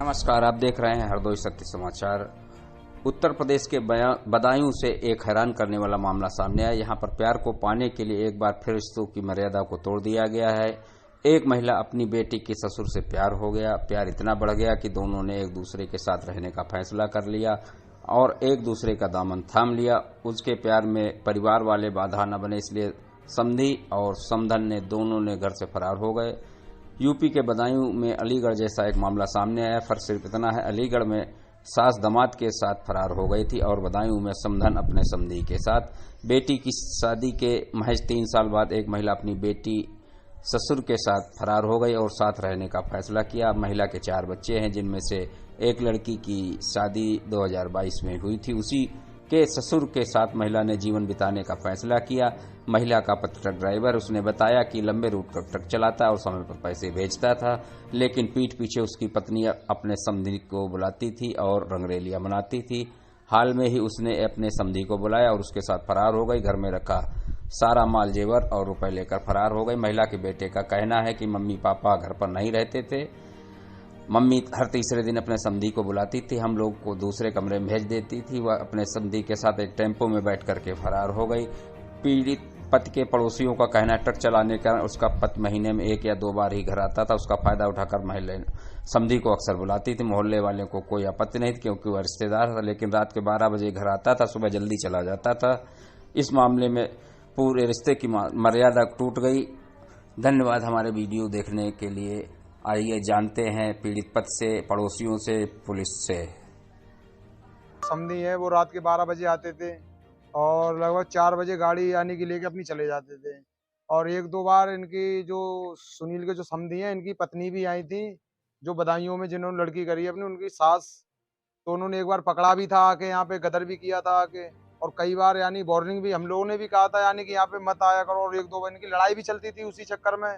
नमस्कार, आप देख रहे हैं हरदोई सत्य समाचार। उत्तर प्रदेश के बदायूं से एक हैरान करने वाला मामला सामने आया। यहां पर प्यार को पाने के लिए एक बार फिर रिश्तों की मर्यादा को तोड़ दिया गया है। एक महिला अपनी बेटी के ससुर से प्यार हो गया। प्यार इतना बढ़ गया कि दोनों ने एक दूसरे के साथ रहने का फैसला कर लिया और एक दूसरे का दामन थाम लिया। उसके प्यार में परिवार वाले बाधा न बने, इसलिए समधी और समधन ने दोनों ने घर से फरार हो गए। यूपी के बदायूं में अलीगढ़ जैसा एक मामला सामने आया। फर्क सिर्फ इतना है, अलीगढ़ में सास दामाद के साथ फरार हो गई थी और बदायूं में समधन अपने समधी के साथ। बेटी की शादी के महज 3 साल बाद एक महिला अपनी बेटी ससुर के साथ फरार हो गई और साथ रहने का फैसला किया। महिला के 4 बच्चे हैं, जिनमें से एक लड़की की शादी 2022 में हुई थी। उसी के ससुर के साथ महिला ने जीवन बिताने का फैसला किया। महिला का पति ट्रक ड्राइवर, उसने बताया कि लंबे रूट का ट्रक चलाता और समय पर पैसे भेजता था, लेकिन पीठ पीछे उसकी पत्नी अपने समधी को बुलाती थी और रंगरेलियां मनाती थी। हाल में ही उसने अपने समधी को बुलाया और उसके साथ फरार हो गई। घर में रखा सारा माल जेवर और रुपए लेकर फरार हो गई। महिला के बेटे का कहना है कि मम्मी पापा घर पर नहीं रहते थे। मम्मी हर तीसरे दिन अपने समधी को बुलाती थी, हम लोग को दूसरे कमरे में भेज देती थी। वह अपने समधी के साथ एक टेम्पो में बैठ करके फरार हो गई। पीड़ित पति के पड़ोसियों का कहना है ट्रक चलाने का उसका पति महीने में 1 या 2 बार ही घर आता था। उसका फायदा उठाकर महिला समधी को अक्सर बुलाती थी। मोहल्ले वाले को कोई आपत्ति नहीं थी क्योंकि वह रिश्तेदार था, लेकिन रात के 12 बजे घर आता था, सुबह जल्दी चला जाता था। इस मामले में पूरे रिश्ते की मर्यादा टूट गई। धन्यवाद हमारे वीडियो देखने के लिए। आइए जानते हैं पीड़ित पति से, पड़ोसियों से, पुलिस से। समधी है, वो रात के 12 बजे आते थे और लगभग 4 बजे गाड़ी आने की लेके अपनी चले जाते थे। और 1-2 बार इनकी जो सुनील के जो समधी हैं, इनकी पत्नी भी आई थी, जो बदायूं में जिन्होंने लड़की करी है अपनी, उनकी सास। तो उन्होंने एक बार पकड़ा भी था आके, यहाँ पे गदर भी किया था आके। और कई बार यानी वार्निंग भी हम लोगों ने भी कहा था यानी कि यहाँ पे मत आया करो। और 1-2 बार इनकी लड़ाई भी चलती थी उसी चक्कर में।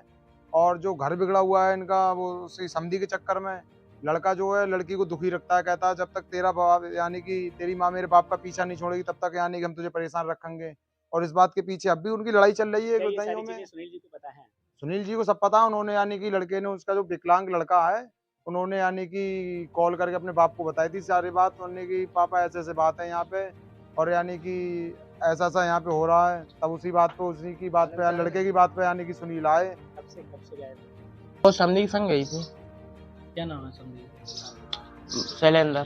और जो घर बिगड़ा हुआ है इनका, वो उसी समधी के चक्कर में। लड़का जो है लड़की को दुखी रखता है, कहता है जब तक तेरा बाप यानी कि तेरी माँ मेरे बाप का पीछा नहीं छोड़ेगी तब तक यानी कि हम तुझे परेशान रखेंगे। और इस बात के पीछे अब भी उनकी लड़ाई चल रही है बदायूं में। सुनील जी को पता है? सुनील जी को सब पता है। उन्होंने यानी कि लड़के ने, उसका जो विकलांग लड़का है, उन्होंने यानी कि कॉल करके अपने बाप को बताई थी सारी बात। उन्होंने कि पापा ऐसे ऐसे बात है यहाँ पे, और यानी कि ऐसा ऐसा यहाँ पे हो रहा है। तब उसी बात पे, उसी की बात पे, लड़के की बात पे यानी कि सुनील आए। कब से गए थे? वो समधी के संग गई थी। क्या नाम है समधी? शैलेंद्र।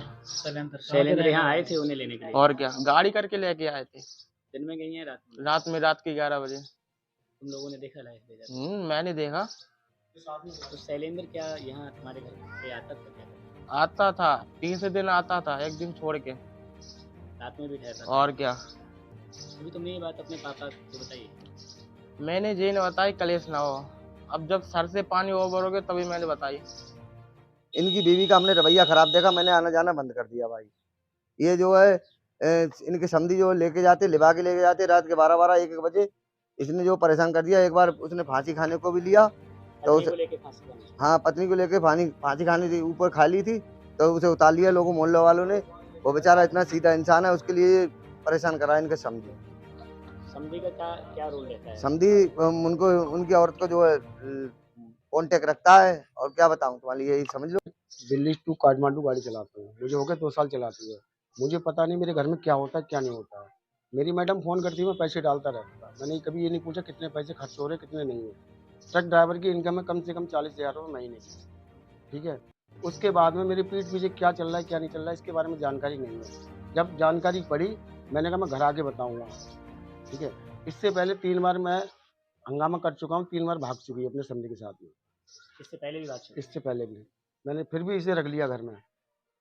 शैलेंद्र यहाँ आए थे उन्हें लेने के लिए? और क्या, गाड़ी करके लेके आए थे। दिन में गई हैं रात में? रात के 11 बजे। तुम लोगों ने देखा लाइफ ले जाते? मैंने देखा। तो शैलेंद्र क्या यहाँ तुम्हारे घर पे आता था? क्या आता था, 3 दिन आता था, एक दिन छोड़ के। रात में भी ठहरता था? और क्या। अभी तुमने ये बात अपने पापा को बताई? मैंने जी ने बताई कलेश ना हो। अब जब सर से पानी ओवर हो गया तभी मैंने बताई। इनकी बीवी का हमने रवैया खराब देखा, मैंने आना जाना बंद कर दिया भाई। ये जो है इनके समधी जो लेके जाते, लिवा के लेके जाते रात के 12-12 1-1 बजे। इसने जो परेशान कर दिया। एक बार उसने फांसी खाने को भी लिया तो हाँ, पत्नी को लेके फांसी खाने थी, ऊपर खा ली थी तो उसे उतार लिया लोगों मोहल्ले वालों ने। वो बेचारा इतना सीधा इंसान है, उसके लिए परेशान करा इनके समधी। समधी का क्या रोल रहता है? समधी उनको, उनकी औरत को जो है कॉन्टेक्ट रखता है। और क्या बताऊं तुम्हारी, यही समझ लो। दिल्ली टू काठमांडू गाड़ी चलाता हूँ, मुझे हो गए 2 साल चलाती है। मुझे पता नहीं मेरे घर में क्या होता है क्या नहीं होता है। मेरी मैडम फोन करती है, मैं पैसे डालता रहता। मैंने कभी ये नहीं पूछा कितने पैसे खर्च हो रहे कितने नहीं है। ट्रक ड्राइवर की इनकम है कम से कम 40,000 रुपये महीने की, ठीक है। उसके बाद में मेरी पीठ पीछे क्या चल रहा है क्या नहीं चल रहा है इसके बारे में जानकारी नहीं है। जब जानकारी पड़ी मैंने कहा मैं घर आके बताऊँगा, ठीक है। इससे पहले 3 बार मैं हंगामा कर चुका हूँ, 3 बार भाग चुकी है अपने समधी के साथ में। इससे पहले भी बात? इससे पहले भी मैंने फिर भी इसे रख लिया घर में।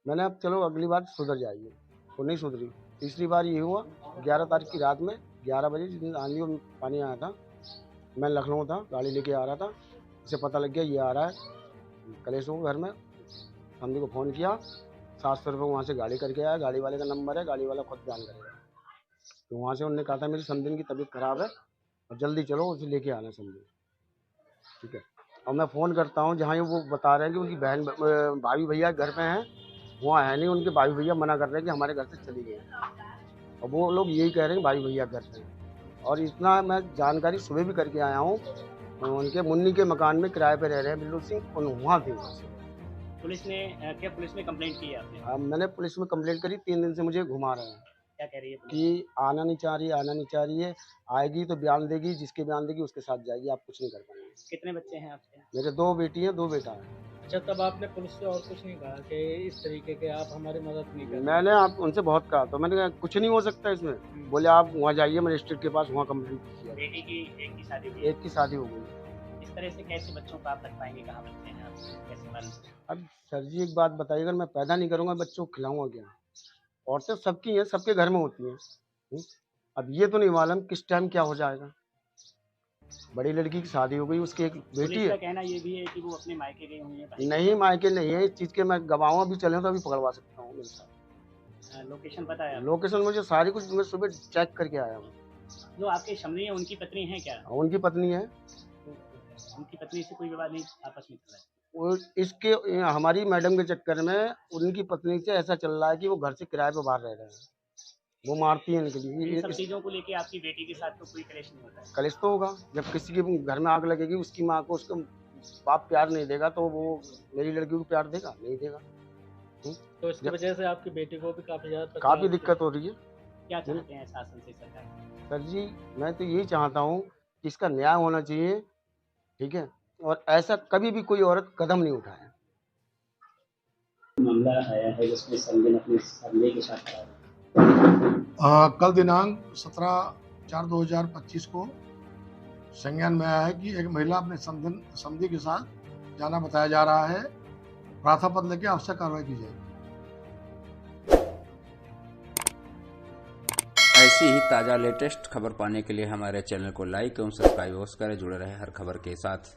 मैंने अब चलो अगली बार सुधर जाएगी, वो नहीं सुधरी। तीसरी बार ये हुआ 11 तारीख की रात में 11 बजे, जिस दिन आंधी और पानी आया था। मैं लखनऊ था, गाड़ी लेके आ रहा था। इसे पता लग गया ये आ रहा है कलेश हो घर में। समधी को फ़ोन किया, 700 रुपये वहाँ से गाड़ी करके आया। गाड़ी वाले का नंबर है, गाड़ी वाला खुद बयान करेगा। तो वहाँ से उन्होंने कहा था मेरी समधी की तबीयत ख़राब है और जल्दी चलो उसे लेके आना समधी, ठीक है। और मैं फ़ोन करता हूँ जहाँ वो बता रहे हैं कि उनकी बहन भाभी भैया घर पे हैं, वहाँ है नहीं। उनके भाई भैया मना कर रहे हैं कि हमारे घर से चली गई, और वो लोग यही कह रहे हैं भाई भैया घर पे हैं। और इतना मैं जानकारी सुबह भी करके आया हूँ, उनके मुन्नी के मकान में किराए पे रह रहे हैं बिल्लू सिंह, वहाँ थे। पुलिस ने क्या पुलिस में कंप्लेंट की है आपने? अब मैंने पुलिस में कंप्लेंट करी, 3 दिन से मुझे घुमा रहे हैं क्या कह रही है पुलिस? कि आना नहीं चाह रही है, आना नहीं चाह रही है। आएगी तो बयान देगी, जिसके बयान देगी उसके साथ जाएगी, आप कुछ नहीं कर पाएंगे। कितने बच्चे हैं आपके? मेरे 2 बेटी हैं, 2 बेटा है। अच्छा, तब आपने पुलिस से और कुछ नहीं कहा कि इस तरीके के आप हमारी मदद नहीं कर? मैंने आप उनसे बहुत कहा, तो मैंने कहा कुछ नहीं हो सकता इसमें। बोले आप वहाँ जाइए मजिस्ट्रेट के पास, वहाँ कंप्लेंट कीजिए। बेटी की एक की शादी हुई? एक की शादी हो गई। इस तरह से कैसे बच्चों को आप रख पाएंगे? कहाँ बच्चे हैं आप, कैसे पाल? अब सर जी एक बात बताइए, अगर मैं पैदा नहीं करूँगा बच्चों को खिलाऊंगा क्या? औरतें सबकी हैं, सबके घर में होती हैं। अब ये तो नहीं मालूम किस टाइम क्या हो जाएगा। बड़ी लड़की की शादी हो गई, उसकी एक बेटी पुलिस का है। कहना ये भी है कि वो अपने मायके गई हुई है। नहीं मायके नहीं है, इस चीज़ के मैं गवाहों भी चले तो अभी पकड़वा सकता हूँ मेरे साथ। लोकेशन पता है आपको? लोकेशन मुझे सारी कुछ मैं सुबह चेक करके आया हूँ। जो आपके शमनी है उनकी पत्नी है क्या? उनकी पत्नी है। उनकी पत्नी से कोई विवाद नहीं आपस में चल रहा है? वो इसके हमारी मैडम के चक्कर में उनकी पत्नी से ऐसा चल रहा है कि वो घर से किराए पे बाहर रह रहे हैं, वो मारती है इनके इन लिए। सब चीजों को लेके आपकी बेटी के साथ तो कोई कलेश नहीं होता है? कलेश तो होगा, जब किसी के घर में आग लगेगी, उसकी माँ को उसका बाप प्यार नहीं देगा तो वो मेरी लड़की को प्यार देगा? नहीं देगा। तो इसकी वजह से आपकी बेटी को भी काफ़ी दिक्कत हो रही है। क्या चाहते हैं शासन से, सरकार? सर जी मैं तो यही चाहता हूँ कि इसका न्याय होना चाहिए, ठीक है, और ऐसा कभी भी कोई औरत कदम नहीं उठाए। मामला आया है जिसमें संजय अपने संदेह के साथ आया। कल दिनांक 17/4/2025 को संज्ञान में आया है कि एक महिला अपने समधी के साथ जाना बताया जा रहा है। प्राथापत्र लेके आवश्यक कार्रवाई की जाएगी। ऐसी ही ताज़ा लेटेस्ट खबर पाने के लिए हमारे चैनल को लाइक एवं सब्सक्राइब करें। जुड़े रहे हर खबर के साथ।